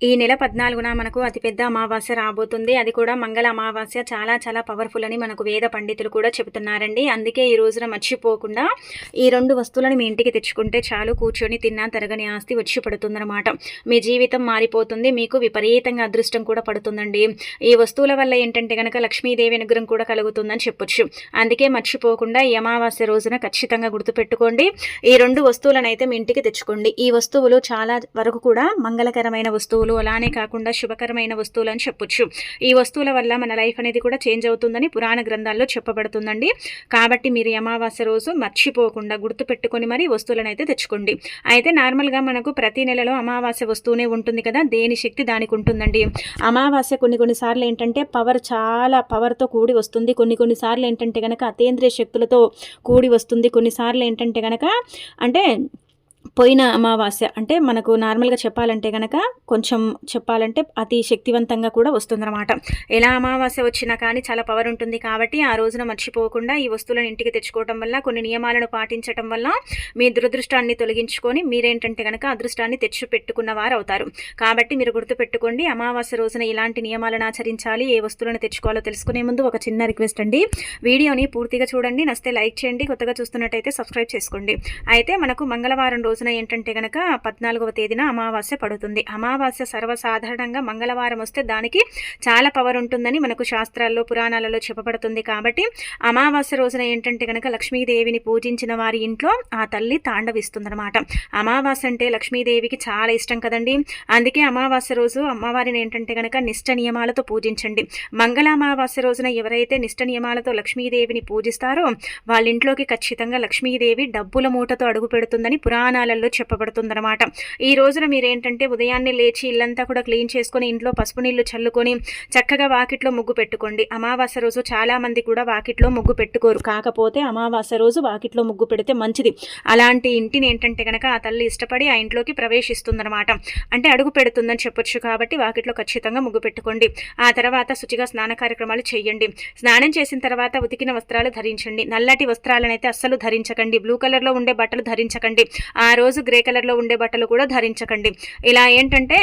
ఈ నెల 14న మనకు అతిపెద్ద అమావాస్య రాబోతుంది. అది కూడా మంగళ అమావాస్య. చాలా చాలా పవర్‌ఫుల్ అని మనకు వేద పండితులు కూడా చెబుతున్నారండి. అందుకే ఈ రోజున మర్చిపోకుండా ఈ 2 వస్తువులను మీ ఇంటికి తెచ్చుకుంటే చాలు, కూర్చొని తిన్నా తరగని ఆస్తి వచ్చి పడుతుందనమాట. మీ జీవితం మారిపోతుంది. మీకు విపరీతంగా అదృష్టం కూడా పడుతుందండి. ఈ వస్తువుల వల్ల ఏంటంటే గనక లక్ష్మీదేవి అనుగ్రహం కూడా కలుగుతుందని చెప్పొచ్చు. అందుకే మర్చిపోకుండా ఈ అమావాస్య రోజున ఖచ్చితంగా గుర్తుపెట్టుకోండి. ఈ 2 వస్తువులనైతే మీ ఇంటికి తెచ్చుకోండి. ఈ వస్తువులు చాలా వరకు కూడా మంగళకరమైన వస్తువులు, అలానే కాకుండా శుభకరమైన వస్తువులు అని చెప్పొచ్చు. ఈ వస్తువుల వల్ల మన లైఫ్ అనేది కూడా చేంజ్ అవుతుందని పురాణ గ్రంథాల్లో చెప్పబడుతుందండి. కాబట్టి మీరు అమావాస్య రోజు మర్చిపోకుండా గుర్తుపెట్టుకొని మరి వస్తువులను అయితే తెచ్చుకోండి. అయితే నార్మల్గా మనకు ప్రతి నెలలో అమావాస్య వస్తూనే ఉంటుంది కదా, దేని శక్తి దానికి ఉంటుందండి. అమావాస్య కొన్నిసార్లు ఏంటంటే చాలా పవర్తో కూడి వస్తుంది. కొన్నిసార్లు ఏంటంటే కనుక అతీంద్రియ శక్తులతో కూడి వస్తుంది. కొన్నిసార్లు ఏంటంటే కనుక అంటే పోయిన అమావాస్య అంటే మనకు నార్మల్గా చెప్పాలంటే కనుక కొంచెం చెప్పాలంటే అతి శక్తివంతంగా కూడా వస్తుందన్నమాట. ఎలా అమావాస్య వచ్చినా కానీ చాలా పవర్ ఉంటుంది. కాబట్టి ఆ రోజున మర్చిపోకుండా ఈ వస్తువులను ఇంటికి తెచ్చుకోవడం వల్ల, కొన్ని నియమాలను పాటించడం వల్ల మీ దురదృష్టాన్ని తొలగించుకొని మీరేంటంటే కనుక అదృష్టాన్ని తెచ్చి పెట్టుకున్న వారు అవుతారు. కాబట్టి మీరు గుర్తుపెట్టుకోండి, అమావాస్య రోజున ఇలాంటి నియమాలను ఆచరించాలి. ఏ వస్తువులను తెచ్చుకోవాలో తెలుసుకునే ముందు ఒక చిన్న రిక్వెస్ట్ అండి, వీడియోని పూర్తిగా చూడండి, నచ్చితే లైక్ చేయండి, కొత్తగా చూస్తున్నట్టయితే సబ్స్క్రైబ్ చేసుకోండి. అయితే మనకు మంగళవారం రోజున ఏంటంటే గనక 14వ తేదీన అమావాస్య పడుతుంది. అమావాస్య సర్వసాధారణంగా మంగళవారం వస్తే దానికి చాలా పవర్ ఉంటుందని మనకు శాస్త్రాల్లో పురాణాలలో చెప్పబడుతుంది. కాబట్టి అమావాస్య రోజున ఏంటంటే గనక లక్ష్మీదేవిని పూజించిన వారి ఇంట్లో ఆ తల్లి తాండవిస్తుందన్నమాట. అమావాస్య అంటే లక్ష్మీదేవికి చాలా ఇష్టం కదండి. అందుకే అమావాస్య రోజు అమ్మవారిని ఏంటంటే గనక నిష్ట నియమాలతో పూజించండి. మంగళ అమావాస్య రోజున ఎవరైతే నిష్ట నియమాలతో లక్ష్మీదేవిని పూజిస్తారో వాళ్ళ ఇంట్లోకి ఖచ్చితంగా లక్ష్మీదేవి డబ్బుల మూటతో అడుగు పెడుతుందని పురాణాలలో చెప్పబడుతుందన్నమాట. ఈ రోజున మీరేంటంటే ఉదయాన్నే లేచి ఇల్లంతా కూడా క్లీన్ చేసుకొని ఇంట్లో పసుపు నీళ్లు చల్లుకొని చక్కగా వాకిట్లో ముగ్గు పెట్టుకోండి. అమావాస్య రోజు చాలా మంది కూడా వాకిట్లో ముగ్గు పెట్టుకోరు. కాకపోతే అమావాస్య రోజు వాకిట్లో ముగ్గు పెడితే మంచిది. అలాంటి ఇంటిని ఏంటంటే కనుక ఆ తల్లి ఇష్టపడి ఆ ఇంట్లోకి ప్రవేశిస్తుందన్నమాట. అంటే అడుగు పెడుతుందని చెప్పొచ్చు. కాబట్టి వాకిట్లో ఖచ్చితంగా ముగ్గు పెట్టుకోండి. ఆ తర్వాత శుచిగా స్నాన కార్యక్రమాలు చేయండి. స్నానం చేసిన తర్వాత ఉతికిన వస్త్రాలు ధరించండి. నల్లటి వస్త్రాలనైతే అస్సలు ధరించకండి. బ్లూ కలర్లో ఉండే బట్టలు ధరించకండి. ఆ రోజు గ్రే కలర్లో ఉండే బట్టలు కూడా ధరించకండి. ఇలా ఏంటంటే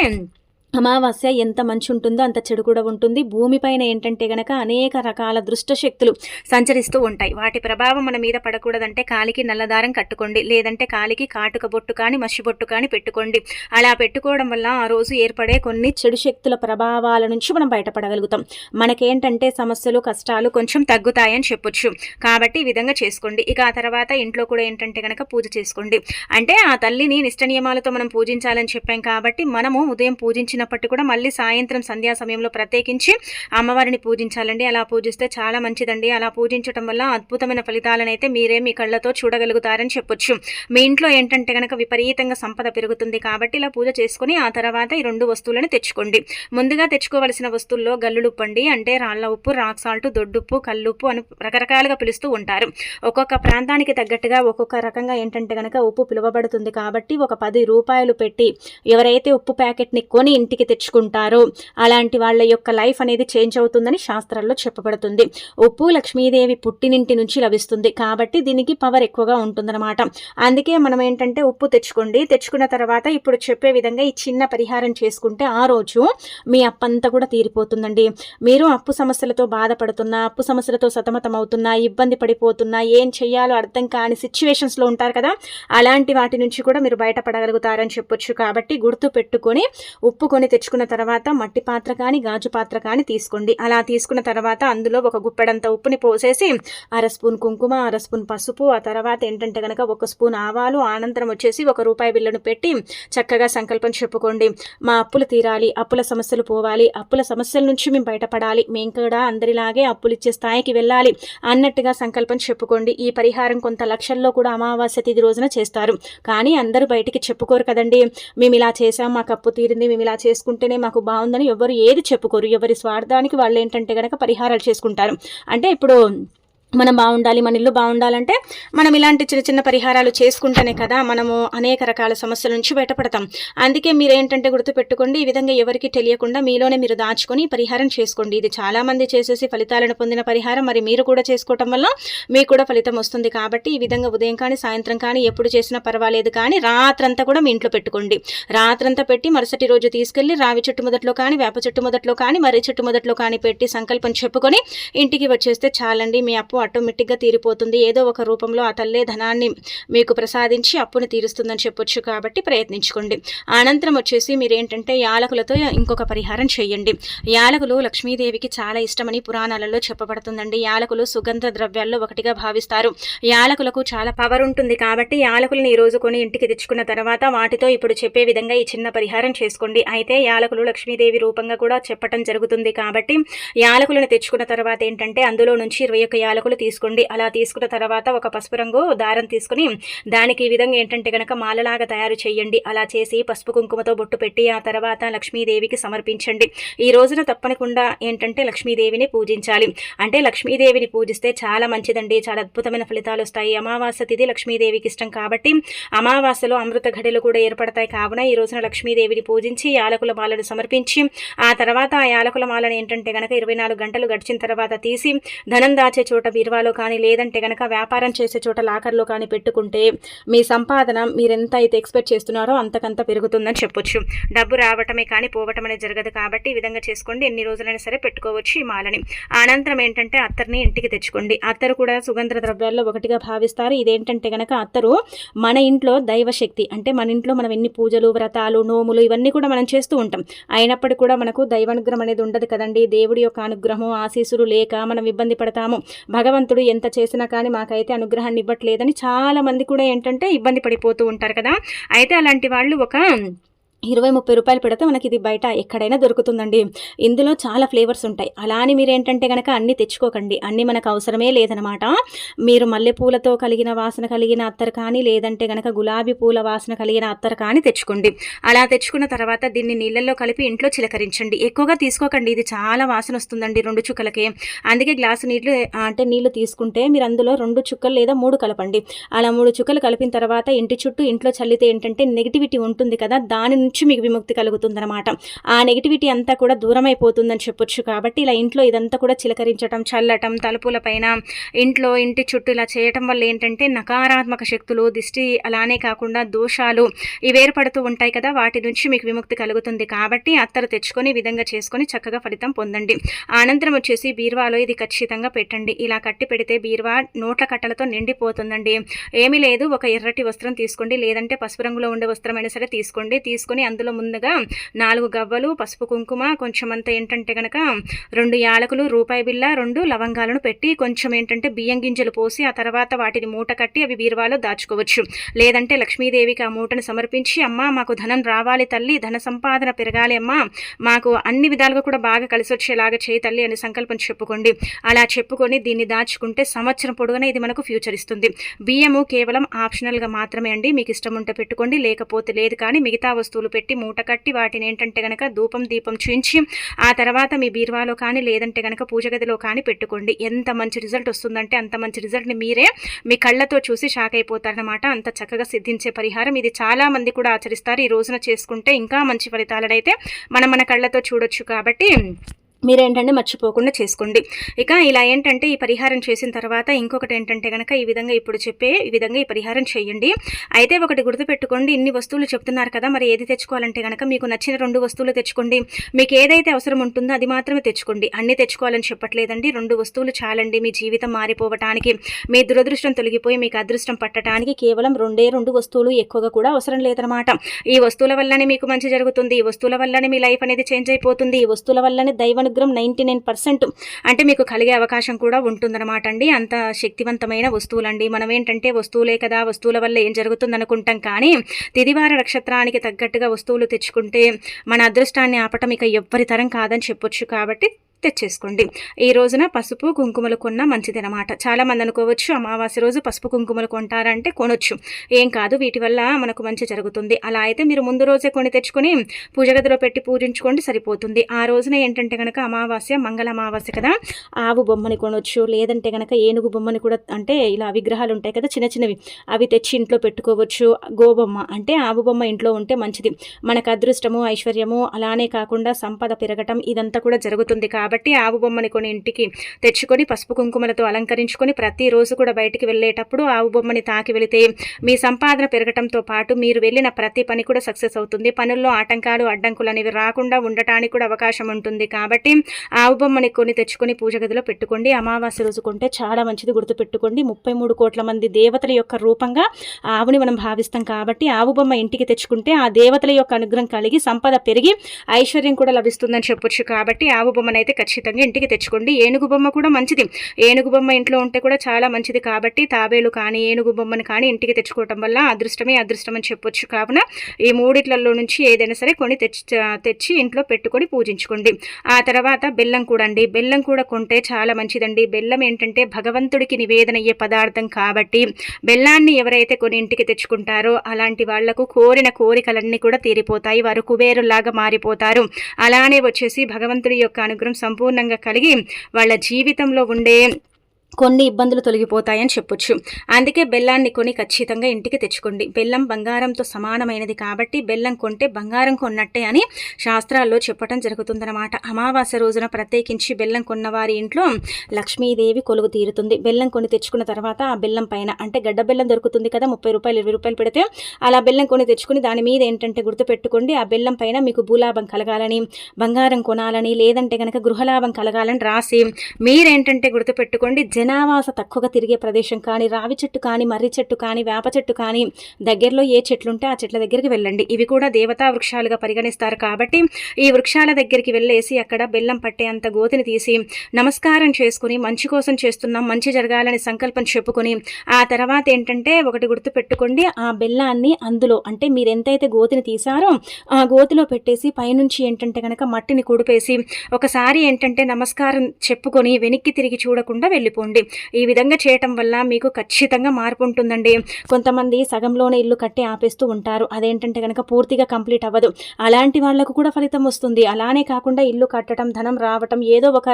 అమావాస్య ఎంత మంచి ఉంటుందో అంత చెడు కూడా ఉంటుంది. భూమిపైన ఏంటంటే గనక అనేక రకాల దుష్ట శక్తులు సంచరిస్తూ ఉంటాయి. వాటి ప్రభావం మన మీద పడకూడదంటే కాలికి నల్లదారం కట్టుకోండి, లేదంటే కాలికి కాటుక బొట్టు కానీ మసి బొట్టు కానీ పెట్టుకోండి. అలా పెట్టుకోవడం వల్ల ఆ రోజు ఏర్పడే కొన్ని చెడు శక్తుల ప్రభావాల నుంచి మనం బయటపడగలుగుతాం. మనకేంటంటే సమస్యలు కష్టాలు కొంచెం తగ్గుతాయని చెప్పొచ్చు. కాబట్టి ఈ విధంగా చేసుకోండి. ఇక ఆ తర్వాత ఇంట్లో కూడా ఏంటంటే గనక పూజ చేసుకోండి. అంటే ఆ తల్లిని నిష్ట నియమాలతో మనం పూజించాలని చెప్పాం. కాబట్టి మనము ఉదయం పూజించిన కూడా మళ్ళీ సాయంత్రం సంధ్యా సమయంలో ప్రత్యేకించి అమ్మవారిని పూజించాలండి. అలా పూజిస్తే చాలా మంచిదండి. అలా పూజించడం వల్ల అద్భుతమైన ఫలితాలను అయితే మీరే మీ కళ్ళతో చూడగలుగుతారని చెప్పొచ్చు. మీ ఇంట్లో ఏంటంటే కనుక విపరీతంగా సంపద పెరుగుతుంది. కాబట్టి ఇలా పూజ చేసుకుని ఆ తర్వాత ఈ 2 వస్తువులను తెచ్చుకోండి. ముందుగా తెచ్చుకోవలసిన వస్తువుల్లో గల్లుడుప్పు అండి. అంటే రాళ్ల ఉప్పు, రాక్ సాల్ట్, దొడ్డుప్పు, కల్లుప్పు అని రకరకాలుగా పిలుస్తూ ఉంటారు. ఒక్కొక్క ప్రాంతానికి తగ్గట్టుగా ఒక్కొక్క రకంగా ఏంటంటే కనుక ఉప్పు పిలువబడుతుంది. కాబట్టి ఒక 10 రూపాయలు పెట్టి ఎవరైతే ఉప్పు ప్యాకెట్ని కొని ఇంటికి తెచ్చుకుంటారో అలాంటి వాళ్ళ యొక్క లైఫ్ అనేది చేంజ్ అవుతుందని శాస్త్రాల్లో చెప్పబడుతుంది. ఉప్పు లక్ష్మీదేవి పుట్టినింటి నుంచి లభిస్తుంది. కాబట్టి దీనికి పవర్ ఎక్కువగా ఉంటుందన్నమాట. అందుకే మనం ఏంటంటే ఉప్పు తెచ్చుకోండి. తెచ్చుకున్న తర్వాత ఇప్పుడు చెప్పే విధంగా ఈ చిన్న పరిహారం చేసుకుంటే ఆ రోజు మీ అప్పంతా కూడా తీరిపోతుందండి. మీరు అప్పు సమస్యలతో బాధపడుతున్నా, అప్పు సమస్యలతో సతమతం అవుతున్నా, ఇబ్బంది పడిపోతున్నా, ఏం చెయ్యాలో అర్థం కాని సిచ్యువేషన్స్లో ఉంటారు కదా, అలాంటి వాటి నుంచి కూడా మీరు బయటపడగలుగుతారని చెప్పొచ్చు. కాబట్టి గుర్తు పెట్టుకొని ఉప్పు కొని తెచ్చుకున్న తర్వాత మట్టి పాత్ర కానీ గాజు పాత్ర కానీ తీసుకోండి. అలా తీసుకున్న తర్వాత అందులో ఒక గుప్పెడంత ఉప్పుని పోసేసి 1/2 స్పూన్ కుంకుమ, 1/2 స్పూన్ పసుపు, ఆ తర్వాత ఏంటంటే కనుక 1 స్పూన్ ఆవాలు, అనంతరం వచ్చేసి 1 రూపాయి బిళ్ళను పెట్టి చక్కగా సంకల్పం చెప్పుకోండి. మా అప్పులు తీరాలి, అప్పుల సమస్యలు పోవాలి, అప్పుల సమస్యల నుంచి మేము బయటపడాలి, మేము కూడా అందరిలాగే అప్పులు ఇచ్చే స్థాయికి వెళ్ళాలి అన్నట్టుగా సంకల్పం చెప్పుకోండి. ఈ పరిహారం కొంత లక్షల్లో కూడా అమావాస్య తిథి రోజున చేస్తారు. కానీ అందరూ బయటికి చెప్పుకోరు కదండి. మేము ఇలా చేసాం, మాకు అప్పు తీరింది, మేము ఇలా చేసుకుంటేనే మాకు బాగుందని ఎవరు ఏది చెప్పుకోరు. ఎవరి స్వార్థానికి వాళ్ళు ఏంటంటే కనుక పరిహారాలు చేసుకుంటారు. అంటే ఇప్పుడు మనం బాగుండాలి, మన ఇల్లు బాగుండాలంటే మనం ఇలాంటి చిన్న చిన్న పరిహారాలు చేసుకుంటేనే కదా మనము అనేక రకాల సమస్యల నుంచి బయటపడతాం. అందుకే మీరేంటంటే గుర్తుపెట్టుకోండి, ఈ విధంగా ఎవరికి తెలియకుండా మీలోనే మీరు దాచుకొని పరిహారం చేసుకోండి. ఇది చాలామంది చేసేసి ఫలితాలను పొందిన పరిహారం. మరి మీరు కూడా చేసుకోవటం వల్ల మీకు కూడా ఫలితం వస్తుంది. కాబట్టి ఈ విధంగా ఉదయం కానీ సాయంత్రం కానీ ఎప్పుడు చేసినా పర్వాలేదు, కానీ రాత్రంతా కూడా మీ ఇంట్లో పెట్టుకోండి. రాత్రంతా పెట్టి మరుసటి రోజు తీసుకెళ్ళి రావి చెట్టు మొదట్లో కానీ, వేప చెట్టు మొదట్లో కానీ, మర్రి చెట్టు మొదట్లో కానీ పెట్టి సంకల్పం చెప్పుకొని ఇంటికి వచ్చేస్తే చాలండి, మీ అప్పు ఆటోమేటిక్గా తీరిపోతుంది. ఏదో ఒక రూపంలో ఆ తల్లే ధనాన్ని మీకు ప్రసాదించి అప్పును తీరుస్తుందని చెప్పొచ్చు. కాబట్టి ప్రయత్నించుకోండి. అనంతరం వచ్చేసి మీరేంటంటే యాలకులతో ఇంకొక పరిహారం చేయండి. యాలకులు లక్ష్మీదేవికి చాలా ఇష్టమని పురాణాలలో చెప్పబడుతుందండి. యాలకులు సుగంధ ద్రవ్యాల్లో ఒకటిగా భావిస్తారు. యాలకులకు చాలా పవర్ ఉంటుంది. కాబట్టి యాలకులను ఈ రోజు కొని ఇంటికి తెచ్చుకున్న తర్వాత వాటితో ఇప్పుడు చెప్పే విధంగా ఈ చిన్న పరిహారం చేసుకోండి. అయితే యాలకులు లక్ష్మీదేవి రూపంగా కూడా చెప్పటం జరుగుతుంది. కాబట్టి యాలకులను తెచ్చుకున్న తర్వాత ఏంటంటే అందులో నుంచి 21 యాలకులు తీసుకోండి. అలా తీసుకున్న తర్వాత ఒక పసుపు రంగు దారం తీసుకుని దానికి ఈ విధంగా ఏంటంటే కనుక మాలలాగా తయారు చేయండి. అలా చేసి పసుపు కుంకుమతో బొట్టు పెట్టి ఆ తర్వాత లక్ష్మీదేవికి సమర్పించండి. ఈ రోజున తప్పనికుండా ఏంటంటే లక్ష్మీదేవిని పూజించాలి. అంటే లక్ష్మీదేవిని పూజిస్తే చాలా మంచిదండి, చాలా అద్భుతమైన ఫలితాలు వస్తాయి. అమావాస్య తిథి లక్ష్మీదేవికి ఇష్టం కాబట్టి అమావాస్యలో అమృత ఘడిలు కూడా ఏర్పడతాయి. కావున ఈ రోజున లక్ష్మీదేవిని పూజించి యాలకుల మాలను సమర్పించి ఆ తర్వాత ఆ యాలకుల మాలను ఏంటంటే కనుక 24 గంటలు గడిచిన తర్వాత తీసి ధనం దాచే చోట బీరువాలో కానీ, లేదంటే కనుక వ్యాపారం చేసే చోట లాకర్లో కానీ పెట్టుకుంటే మీ సంపాదన మీరెంత అయితే ఎక్స్పెక్ట్ చేస్తున్నారో అంతకంత పెరుగుతుందని చెప్పొచ్చు. డబ్బు రావటమే కానీ పోవటం అనేది జరగదు. కాబట్టి ఈ విధంగా చేసుకోండి. ఎన్ని రోజులైనా సరే పెట్టుకోవచ్చు ఈ మాలని. అనంతరం ఏంటంటే అత్తర్ని ఇంటికి తెచ్చుకోండి. అత్తరు కూడా సుగంధ ద్రవ్యాల్లో ఒకటిగా భావిస్తారు. ఇదేంటంటే కనుక అత్తరు మన ఇంట్లో దైవశక్తి. అంటే మన ఇంట్లో మనం ఎన్ని పూజలు, వ్రతాలు, నోములు ఇవన్నీ కూడా మనం చేస్తూ ఉంటాం. అయినప్పటికీ కూడా మనకు దైవానుగ్రహం అనేది ఉండదు కదండి. దేవుడి యొక్క అనుగ్రహం, ఆశీస్సులు లేక మనం ఇబ్బంది పడతాము. భగవంతుడు ఎంత చేసినా కానీ మాకైతే అనుగ్రహాన్ని ఇవ్వట్లేదని చాలా మంది కూడా ఏంటంటే ఇబ్బంది పడిపోతూ ఉంటారు కదా. అయితే అలాంటి వాళ్ళు ఒక 20-30 రూపాయలు పెడితే మనకి ఇది బయట ఎక్కడైనా దొరుకుతుందండి. ఇందులో చాలా ఫ్లేవర్స్ ఉంటాయి. అలా అని మీరు ఏంటంటే కనుక అన్నీ తెచ్చుకోకండి. అన్నీ మనకు అవసరమే లేదనమాట. మీరు మల్లెపూలతో కలిగిన వాసన కలిగిన అత్తరు కానీ, లేదంటే కనుక గులాబీ పూల వాసన కలిగిన అత్తరు కానీ తెచ్చుకోండి. అలా తెచ్చుకున్న తర్వాత దీన్ని నీళ్ళల్లో కలిపి ఇంట్లో చిలకరించండి. ఎక్కువగా తీసుకోకండి, ఇది చాలా వాసన వస్తుందండి 2 చుక్కలకి. అందుకే గ్లాసు నీళ్లు తీసుకుంటే మీరు అందులో 2 చుక్కలు లేదా 3 కలపండి. అలా 3 చుక్కలు కలిపిన తర్వాత ఇంటి చుట్టూ ఇంట్లో చల్లితే ఏంటంటే నెగిటివిటీ ఉంటుంది కదా, దాని నుంచి మీకు విముక్తి కలుగుతుందన్నమాట. ఆ నెగిటివిటీ అంతా కూడా దూరం అయిపోతుందని చెప్పొచ్చు. కాబట్టి ఇలా ఇంట్లో ఇదంతా కూడా చిలకరించడం, చల్లటం, తలుపుల పైన, ఇంటి చుట్టూ ఇలా చేయటం వల్ల ఏంటంటే నకారాత్మక శక్తులు, దిష్టి, అలానే కాకుండా దోషాలు ఇవి ఏర్పడుతూ ఉంటాయి కదా, వాటి నుంచి మీకు విముక్తి కలుగుతుంది. కాబట్టి అత్తరు తెచ్చుకొని ఈ విధంగా చేసుకొని చక్కగా ఫలితం పొందండి. అనంతరం వచ్చేసి బీరువాలో ఇది ఖచ్చితంగా పెట్టండి. ఇలా కట్టి పెడితే బీరువా నోట్ల కట్టలతో నిండిపోతుందండి. ఏమీ లేదు, ఒక ఎర్రటి వస్త్రం తీసుకోండి, లేదంటే పసుపు రంగులో ఉండే వస్త్రమైనా సరే తీసుకొని అందులో ముందుగా 4 గవ్వలు, పసుపు కుంకుమ, కొంచెం అంతా ఏంటంటే కనుక 2 యాలకులు, రూపాయి బిళ్ళ, 2 లవంగాలను పెట్టి కొంచెం ఏంటంటే బియ్యం గింజలు పోసి ఆ తర్వాత వాటిని మూట కట్టి అవి బీరువాలో దాచుకోవచ్చు. లేదంటే లక్ష్మీదేవికి ఆ మూటను సమర్పించి, అమ్మ మాకు ధనం రావాలి తల్లి, ధన సంపాదన పెరగాలి అమ్మ, మాకు అన్ని విధాలుగా కూడా బాగా కలిసి వచ్చేలాగా చేయి తల్లి అని సంకల్పం చెప్పుకోండి. అలా చెప్పుకొని దీన్ని దాచుకుంటే సంవత్సరం పొడుగునా ఇది మనకు ఫ్యూచర్ ఇస్తుంది. బియ్యము కేవలం ఆప్షనల్గా మాత్రమే అండి, మీకు ఇష్టం ఉంటే పెట్టుకోండి, లేకపోతే లేదు. కానీ మిగతా వస్తువులు పెట్టి మూట కట్టి వాటిని ఏంటంటే కనుక దీపం చూయించి ఆ తర్వాత మీ బీరువాలో కానీ, లేదంటే కనుక పూజ గదిలో కానీ పెట్టుకోండి. ఎంత మంచి రిజల్ట్ వస్తుందంటే అంత మంచి రిజల్ట్ని మీరే మీ కళ్ళతో చూసి షాక్ అయిపోతారనమాట. అంత చక్కగా సిద్ధించే పరిహారం ఇది. చాలా మంది కూడా ఆచరిస్తారు. ఈ రోజున చేసుకుంటే ఇంకా మంచి ఫలితాలనైతే మన కళ్ళతో చూడొచ్చు. కాబట్టి మీరేంటంటే మర్చిపోకుండా చేసుకోండి. ఇక ఇలా ఏంటంటే ఈ పరిహారం చేసిన తర్వాత ఇంకొకటి ఏంటంటే కనుక ఈ విధంగా ఇప్పుడు చెప్పే ఈ విధంగా ఈ పరిహారం చేయండి. అయితే ఒకటి గుర్తుపెట్టుకోండి, ఇన్ని వస్తువులు చెప్తున్నారు కదా, మరి ఏది తెచ్చుకోవాలంటే కనుక మీకు నచ్చిన 2 వస్తువులు తెచ్చుకోండి. మీకు ఏదైతే అవసరం ఉంటుందో అది మాత్రమే తెచ్చుకోండి. అన్ని తెచ్చుకోవాలని చెప్పట్లేదండి. 2 వస్తువులు చాలండి మీ జీవితం మారిపోవటానికి, మీ దురదృష్టం తొలగిపోయి మీకు అదృష్టం పట్టడానికి. కేవలం 2 వస్తువులు, ఎక్కువగా కూడా అవసరం లేదనమాట. ఈ వస్తువుల వల్లనే మీకు మంచి జరుగుతుంది. ఈ వస్తువుల వల్లనే మీ లైఫ్ అనేది చేంజ్ అయిపోతుంది. ఈ వస్తువుల వల్లనే దైవ 99% అంటే మీకు కలిగే అవకాశం కూడా ఉంటుందన్నమాట అండి. అంత శక్తివంతమైన వస్తువులండి. మనం ఏంటంటే వస్తువులే కదా, వస్తువుల వల్ల ఏం జరుగుతుంది అనుకుంటాం. కానీ తిదివార నక్షత్రానికి తగ్గట్టుగా వస్తువులు తెచ్చుకుంటే మన అదృష్టాన్ని ఆపటం ఇక ఎవ్వరి తరం కాదని చెప్పొచ్చు. కాబట్టి తెచ్చేసుకోండి. ఈ రోజున పసుపు కుంకుమలు కొన్న మంచిదనమాట. చాలామంది అనుకోవచ్చు అమావాస్య రోజు పసుపు కుంకుమలు కొంటారంటే కొనొచ్చు, ఏం కాదు, వీటి వల్ల మనకు మంచి జరుగుతుంది. అలా అయితే మీరు ముందు రోజే కొని తెచ్చుకొని పూజ గదిలో పెట్టి పూజించుకోండి, సరిపోతుంది. ఆ రోజున ఏంటంటే కనుక అమావాస్య మంగళ అమావాస్య కదా, ఆవు బొమ్మని కొనొచ్చు, లేదంటే కనుక ఏనుగు బొమ్మని కూడా, అంటే ఇలా విగ్రహాలు ఉంటాయి కదా చిన్న చిన్నవి, అవి తెచ్చి ఇంట్లో పెట్టుకోవచ్చు. గోబొమ్మ అంటే ఆవు బొమ్మ ఇంట్లో ఉంటే మంచిది, మనకు అదృష్టము ఐశ్వర్యము అలానే కాకుండా సంపద పెరగటం ఇదంతా కూడా జరుగుతుంది. కాబట్టి ఆవు బొమ్మని కొని ఇంటికి తెచ్చుకొని పసుపు కుంకుమలతో అలంకరించుకొని ప్రతిరోజు కూడా బయటికి వెళ్ళేటప్పుడు ఆవు బొమ్మని తాకి వెళితే మీ సంపాదన పెరగటంతో పాటు మీరు వెళ్ళిన ప్రతి పని కూడా సక్సెస్ అవుతుంది. పనుల్లో ఆటంకాలు అడ్డంకులు అనేవి రాకుండా ఉండటానికి కూడా అవకాశం ఉంటుంది. కాబట్టి ఆవు బొమ్మని కొని తెచ్చుకొని పూజ గదిలో పెట్టుకోండి. అమావాస్య రోజు కొంటే చాలా మంచిది, గుర్తుపెట్టుకోండి. 33 కోట్ల మంది దేవతల యొక్క రూపంగా ఆవుని మనం భావిస్తాం. కాబట్టి ఆవు బొమ్మ ఇంటికి తెచ్చుకుంటే ఆ దేవతల యొక్క అనుగ్రహం కలిగి సంపద పెరిగి ఐశ్వర్యం కూడా లభిస్తుందని చెప్పొచ్చు. కాబట్టి ఆవు బొమ్మను అయితే ఖచ్చితంగా ఇంటికి తెచ్చుకోండి. ఏనుగు బొమ్మ కూడా మంచిది, ఏనుగు బొమ్మ ఇంట్లో ఉంటే కూడా చాలా మంచిది. కాబట్టి తాబేలు కానీ ఏనుగు బొమ్మను కానీ ఇంటికి తెచ్చుకోవటం వల్ల అదృష్టమే అదృష్టం అని చెప్పొచ్చు. కావున ఈ మూడిట్లలో నుంచి ఏదైనా సరే కొని తెచ్చి ఇంట్లో పెట్టుకొని పూజించుకోండి. ఆ తర్వాత బెల్లం కూడా అండి, బెల్లం కూడా కొంటే చాలా మంచిదండి. బెల్లం ఏంటంటే భగవంతుడికి నివేదన అయ్యే పదార్థం కాబట్టి బెల్లాన్ని ఎవరైతే కొని ఇంటికి తెచ్చుకుంటారో అలాంటి వాళ్లకు కోరిన కోరికలన్నీ కూడా తీరిపోతాయి, వారు కుబేరులాగా మారిపోతారు. అలానే వచ్చేసి భగవంతుడి యొక్క అనుగ్రహం సంపూర్ణంగా కలిగి వాళ్ళ జీవితంలో ఉండే కొన్ని ఇబ్బందులు తొలగిపోతాయని చెప్పొచ్చు. అందుకే బెల్లాన్ని కొని ఖచ్చితంగా ఇంటికి తెచ్చుకోండి. బెల్లం బంగారంతో సమానమైనది కాబట్టి బెల్లం కొంటే బంగారం కొన్నట్టే అని శాస్త్రాల్లో చెప్పడం జరుగుతుందన్నమాట. అమావాస్య రోజున ప్రత్యేకించి బెల్లం కొన్నవారి ఇంట్లో లక్ష్మీదేవి కొలువు తీరుతుంది. బెల్లం కొని తెచ్చుకున్న తర్వాత ఆ బెల్లం పైన, అంటే గడ్డ బెల్లం దొరుకుతుంది కదా, 30 రూపాయలు 20 రూపాయలు పెడితే, అలా బెల్లం కొని తెచ్చుకుని దాని మీద ఏంటంటే గుర్తుపెట్టుకోండి, ఆ బెల్లం పైన మీకు భూలాభం కలగాలని, బంగారం కొనాలని, లేదంటే కనుక గృహలాభం కలగాలని రాసి మీరేంటంటే గుర్తుపెట్టుకోండి, జనావాస తక్కువగా తిరిగే ప్రదేశం కానీ, రావి చెట్టు కానీ, మర్రి చెట్టు కానీ, వేప చెట్టు కానీ, దగ్గరలో ఏ చెట్లు ఉంటే ఆ చెట్ల దగ్గరికి వెళ్ళండి. ఇవి కూడా దేవతా వృక్షాలుగా పరిగణిస్తారు. కాబట్టి ఈ వృక్షాల దగ్గరికి వెళ్ళేసి అక్కడ బెల్లం పట్టే అంత గోతిని తీసి నమస్కారం చేసుకుని మంచి కోసం చేస్తున్నాం, మంచి జరగాలని సంకల్పం చెప్పుకొని ఆ తర్వాత ఏంటంటే ఒకటి గుర్తు పెట్టుకోండి, ఆ బెల్లాన్ని అందులో, అంటే మీరు ఎంతైతే గోతిని తీసారో ఆ గోతిలో పెట్టేసి పైనుంచి ఏంటంటే కనుక మట్టిని కుడిపేసి ఒకసారి ఏంటంటే నమస్కారం చెప్పుకొని వెనక్కి తిరిగి చూడకుండా వెళ్ళిపోండి. ఈ విధంగా చేయటం వల్ల మీకు ఖచ్చితంగా మార్పు ఉంటుందండి. కొంతమంది సగంలోనే ఇల్లు కట్టి ఆపేస్తూ ఉంటారు, అదేంటంటే కనుక పూర్తిగా కంప్లీట్ అవ్వదు. అలాంటి వాళ్లకు కూడా ఫలితం వస్తుంది. అలానే కాకుండా ఇల్లు కట్టడం, ధనం రావటం, ఏదో ఒక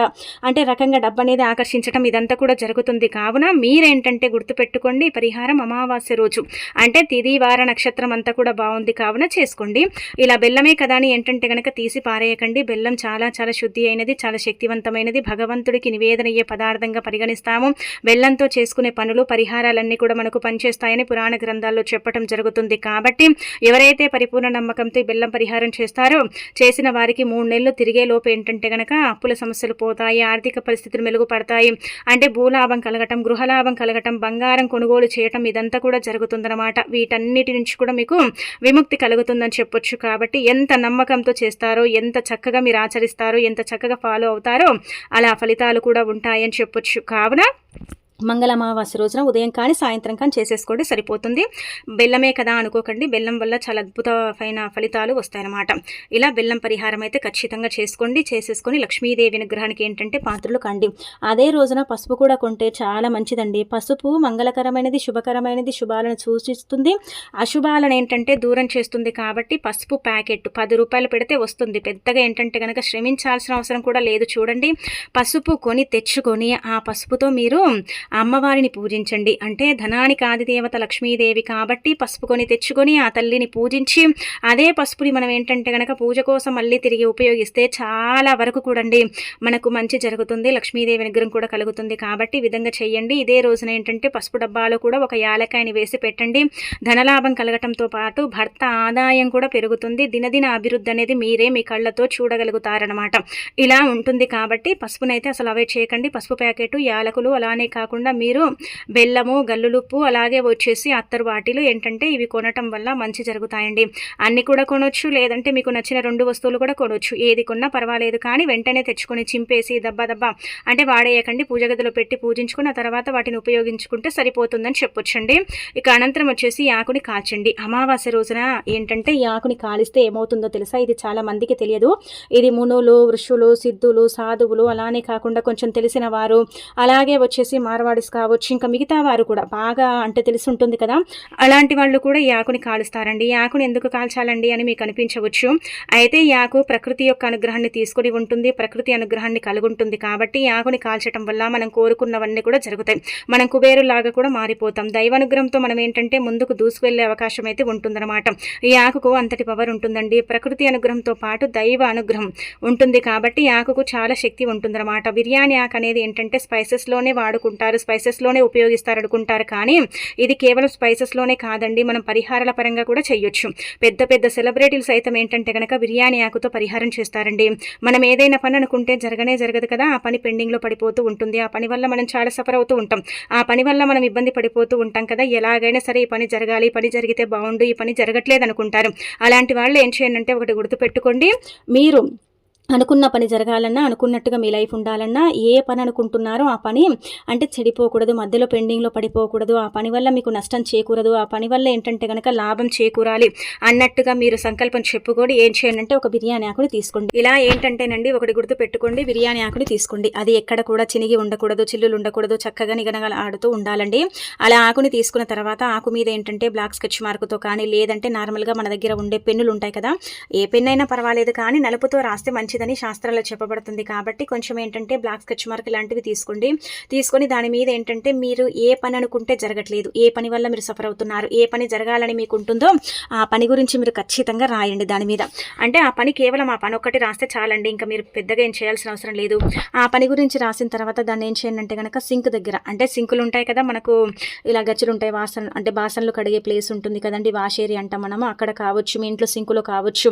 అంటే రకంగా డబ్బు అనేది ఆకర్షించడం, ఇదంతా కూడా జరుగుతుంది. కావున మీరేంటంటే గుర్తుపెట్టుకోండి, పరిహారం అమావాస్య రోజు అంటే తిథి వార నక్షత్రం అంతా కూడా బాగుంది కావున చేసుకోండి. ఇలా బెల్లమే కదా అని ఏంటంటే కనుక తీసి పారేయకండి. బెల్లం చాలా చాలా శుద్ధి అయినది, చాలా శక్తివంతమైనది, భగవంతుడికి నివేదన అయ్యే పదార్థంగా పరిగణిస్తాము. బెల్లంతో చేసుకునే పనులు పరిహారాలన్నీ కూడా మనకు పనిచేస్తాయని పురాణ గ్రంథాల్లో చెప్పడం జరుగుతుంది. కాబట్టి ఎవరైతే పరిపూర్ణ నమ్మకంతో ఈ బెల్లం పరిహారం చేస్తారో చేసిన వారికి 3 నెలలు తిరిగే లోపు ఏంటంటే గనక అప్పుల సమస్యలు పోతాయి, ఆర్థిక పరిస్థితులు మెరుగుపడతాయి, అంటే భూలాభం కలగటం, గృహలాభం కలగటం, బంగారం కొనుగోలు చేయటం, ఇదంతా కూడా జరుగుతుందన్నమాట. వీటన్నిటి నుంచి కూడా మీకు విముక్తి కలుగుతుందని చెప్పొచ్చు. కాబట్టి ఎంత నమ్మకంతో చేస్తారో, ఎంత చక్కగా మీరు ఆచరిస్తారో, ఎంత చక్కగా ఫాలో అవుతారో అలా ఫలితాలు కూడా ఉంటాయని చెప్పొచ్చు. కావున మంగళ అమావాస్య రోజున ఉదయం కానీ సాయంత్రం కానీ చేసేసుకోండి, సరిపోతుంది. బెల్లమే కదా అనుకోకండి, బెల్లం వల్ల చాలా అద్భుతమైన ఫలితాలు వస్తాయన్నమాట. ఇలా బెల్లం పరిహారం అయితే ఖచ్చితంగా చేసుకోండి. చేసేసుకొని లక్ష్మీదేవి విగ్రహానికి ఏంటంటే పాత్రలు కండి. అదే రోజున పసుపు కూడా కొంటే చాలా మంచిదండి. పసుపు మంగళకరమైనది, శుభకరమైనది, శుభాలను సూచిస్తుంది, అశుభాలను ఏంటంటే దూరం చేస్తుంది. కాబట్టి పసుపు ప్యాకెట్ 10 రూపాయలు పెడితే వస్తుంది. పెద్దగా ఏంటంటే కనుక శ్రమించాల్సిన అవసరం కూడా లేదు. చూడండి, పసుపు కొని తెచ్చుకొని ఆ పసుపుతో మీరు అమ్మవారిని పూజించండి. అంటే ధనానికి ఆదిదేవత లక్ష్మీదేవి కాబట్టి పసుపు కొని తెచ్చుకొని ఆ తల్లిని పూజించి అదే పసుపుని మనం ఏంటంటే కనుక పూజ కోసం మళ్ళీ తిరిగి ఉపయోగిస్తే చాలా వరకు కూడండి మనకు మంచి జరుగుతుంది, లక్ష్మీదేవి అనుగ్రహం కూడా కలుగుతుంది. కాబట్టి ఈ విధంగా చేయండి. ఇదే రోజున ఏంటంటే పసుపు డబ్బాలో కూడా ఒక యాలకాయని వేసి పెట్టండి. ధనలాభం కలగటంతో పాటు భర్త ఆదాయం కూడా పెరుగుతుంది. దినదిన అభివృద్ధి అనేది మీరే మీ కళ్ళతో చూడగలుగుతారనమాట. ఇలా ఉంటుంది. కాబట్టి పసుపునైతే అసలు అవాయిడ్ చేయకండి. పసుపు ప్యాకెట్, యాలకులు, అలానే కాకుండా కాకుండా మీరు బెల్లము, గల్లులుప్పు అలాగే వచ్చేసి అత్తరు వాటిలు ఏంటంటే ఇవి కొనటం వల్ల మంచి జరుగుతాయండి. అన్నీ కూడా కొనొచ్చు, లేదంటే మీకు నచ్చిన 2 వస్తువులు కూడా కొనొచ్చు. ఏది కొన్నా పర్వాలేదు, కానీ వెంటనే తెచ్చుకొని చింపేసి దబ్బా దబ్బా అంటే వాడేయకండి. పూజ గదిలో పెట్టి పూజించుకున్న తర్వాత వాటిని ఉపయోగించుకుంటే సరిపోతుందని చెప్పొచ్చండి. ఇక అనంతరం వచ్చేసి ఈ ఆకుని కాల్చండి. అమావాస్య రోజున ఏంటంటే ఈ ఆకుని కాలిస్తే ఏమవుతుందో తెలుసా? ఇది చాలా మందికి తెలియదు. ఇది మునులు, ఋషులు, సిద్ధులు, సాధువులు అలానే కాకుండా కొంచెం తెలిసిన వారు, అలాగే వచ్చేసి మార్వాడిస్ కావచ్చు, ఇంకా మిగతా వారు కూడా బాగా అంటే తెలిసి ఉంటుంది కదా, అలాంటి వాళ్ళు కూడా ఈ ఆకుని కాలుస్తారండి. ఈ ఆకుని ఎందుకు కాల్చాలండి అని మీకు అనిపించవచ్చు. అయితే ఈ ఆకు ప్రకృతి యొక్క అనుగ్రహాన్ని తీసుకుని ఉంటుంది, ప్రకృతి అనుగ్రహాన్ని కలుగుంటుంది. కాబట్టి ఈ ఆకుని కాల్చడం వల్ల మనం కోరుకున్నవన్నీ కూడా జరుగుతాయి. మనం కుబేరులాగా కూడా మారిపోతాం. దైవానుగ్రహంతో మనం ఏంటంటే ముందుకు దూసుకువెళ్ళే అవకాశం అయితే ఉంటుందన్నమాట. ఈ ఆకుకు అంతటి పవర్ ఉంటుందండి. ప్రకృతి అనుగ్రహంతో పాటు దైవ అనుగ్రహం ఉంటుంది. కాబట్టి ఈ ఆకుకు చాలా శక్తి ఉంటుందన్నమాట. బిర్యానీ ఆకు అనేది ఏంటంటే స్పైసెస్లోనే వాడుకుంటారు, స్పైసెస్లోనే ఉపయోగిస్తారు అనుకుంటారు, కానీ ఇది కేవలం స్పైసెస్లోనే కాదండి, మనం పరిహారాల పరంగా కూడా చేయొచ్చు. పెద్ద పెద్ద సెలబ్రిటీలు సైతం ఏంటంటే కనుక బిర్యానీ ఆకుతో పరిహారం చేస్తారండి. మనం ఏదైనా పని అనుకుంటే జరగదు కదా, ఆ పని పెండింగ్లో పడిపోతూ ఉంటుంది. ఆ పని వల్ల మనం చాలా సఫర్ అవుతూ ఉంటాం. ఆ పని వల్ల మనం ఇబ్బంది పడిపోతూ ఉంటాం కదా. ఎలాగైనా సరే ఈ పని జరగాలి, ఈ పని జరిగితే బాగుండు, ఈ పని జరగట్లేదు అనుకుంటారు. అలాంటి వాళ్ళు ఏం చేయండి, ఒకటి గుర్తుపెట్టుకోండి, మీరు అనుకున్న పని జరగాలన్నా, అనుకున్నట్టుగా మీ లైఫ్ ఉండాలన్నా, ఏ పని అనుకుంటున్నారో ఆ పని అంటే చెడిపోకూడదు, మధ్యలో పెండింగ్లో పడిపోకూడదు, ఆ పని వల్ల మీకు నష్టం చేకూరదు, ఆ పని వల్ల ఏంటంటే కనుక లాభం చేకూరాలి అన్నట్టుగా మీరు సంకల్పం చెప్పుకొని ఏం చేయండి అంటే ఒక బిర్యానీ ఆకుని తీసుకోండి. ఇలా ఏంటంటేనండి ఒకటి గుర్తు పెట్టుకోండి, బిర్యానీ ఆకుని తీసుకోండి. అది ఎక్కడ కూడా చినిగి ఉండకూడదు, చిల్లులు ఉండకూడదు, చక్కగా నిగనగల ఆడుతూ ఉండాలండి. అలా ఆకుని తీసుకున్న తర్వాత ఆకు మీద ఏంటంటే బ్లాక్ స్కెచ్ మార్కుతో కానీ, లేదంటే నార్మల్గా మన దగ్గర ఉండే పెన్నులు ఉంటాయి కదా, ఏ పెన్ అయినా పర్వాలేదు, కానీ నలుపుతో రాస్తే మంచిది అని శాస్త్రాల్లో చెప్పబడుతుంది. కాబట్టి కొంచెం ఏంటంటే బ్లాక్ స్కెచ్ మార్క్ ఇలాంటివి తీసుకొని దాని మీద ఏంటంటే మీరు ఏ పని అనుకుంటే జరగట్లేదు, ఏ పని వల్ల మీరు సఫర్ అవుతున్నారు, ఏ పని జరగాలని మీకు ఉంటుందో ఆ పని గురించి మీరు ఖచ్చితంగా రాయండి దాని మీద. అంటే ఆ పని కేవలం ఆ పని ఒక్కటి రాస్తే చాలండి, ఇంకా మీరు పెద్దగా ఏం చేయాల్సిన అవసరం లేదు. ఆ పని గురించి రాసిన తర్వాత దాన్ని ఏం చేయండి అంటే కనుక సింక్ దగ్గర, అంటే సింకులు ఉంటాయి కదా మనకు, ఇలా గచ్చులు ఉంటాయి, అంటే బాసనలు కడిగే ప్లేస్ ఉంటుంది కదండి, వాష్ ఏరియా అంటాం మనము, అక్కడ కావచ్చు, మీ ఇంట్లో సింకులో కావచ్చు.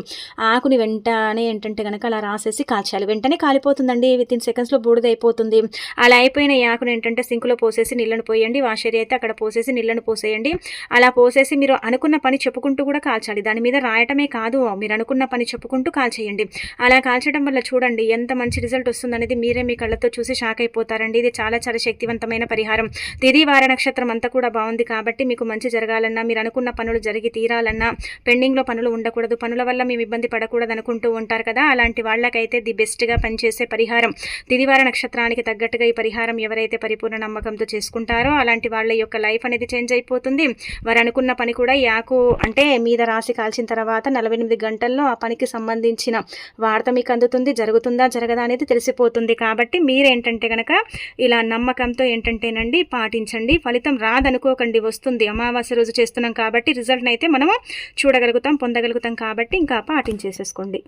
ఆకుని వెంటనే ఏంటంటే కనుక అలా రాసేసి కాల్చాలి. వెంటనే కాలిపోతుందండి, వితిన్ సెకండ్స్లో బూడిద అయిపోతుంది. అలా అయిపోయిన ఈ ఆకును ఏంటంటే సింకులో పోసేసి నీళ్ళను పోయండి, వాష్ ఏరియా అయితే అక్కడ పోసేసి నీళ్ళను పోసేయండి. అలా పోసేసి మీరు అనుకున్న పని చెప్పుకుంటూ కూడా కాల్చాలి. దాని మీద రాయటమే కాదు, మీరు అనుకున్న పని చెప్పుకుంటూ కాల్చేయండి. అలా కాల్చడం వల్ల చూడండి ఎంత మంచి రిజల్ట్ వస్తుందనేది మీరే మీ కళ్ళతో చూసి షాక్ అయిపోతారండి. ఇది చాలా చాలా శక్తివంతమైన పరిహారం. తిథి వార నక్షత్రం అంతా కూడా బాగుంది కాబట్టి మీకు మంచి జరగాలన్నా, మీరు అనుకున్న పనులు జరిగి తీరాలన్నా, పెండింగ్లో పనులు ఉండకూడదు, పనుల వల్ల మేము ఇబ్బంది పడకూడదు అనుకుంటూ ఉంటారు కదా, అలాంటి వాళ్ళకైతే ది బెస్ట్గా పనిచేసే పరిహారం. తిథివార నక్షత్రానికి తగ్గట్టుగా ఈ పరిహారం ఎవరైతే పరిపూర్ణ నమ్మకంతో చేసుకుంటారో అలాంటి వాళ్ళ యొక్క లైఫ్ అనేది చేంజ్ అయిపోతుంది. వారు అనుకున్న పని కూడా ఈ ఆకు అంటే మీద రాసి కాల్చిన తర్వాత 48 గంటల్లో ఆ పనికి సంబంధించిన వార్త మీకు అందుతుంది. జరుగుతుందా జరగదా అనేది తెలిసిపోతుంది. కాబట్టి మీరేంటంటే కనుక ఇలా నమ్మకంతో ఏంటంటేనండి పాటించండి. ఫలితం రాదనుకోకండి, వస్తుంది. అమావాస్య రోజు చేస్తున్నాం కాబట్టి రిజల్ట్ని అయితే మనము చూడగలుగుతాం, పొందగలుగుతాం. కాబట్టి ఇంకా పాటించేసేసుకోండి.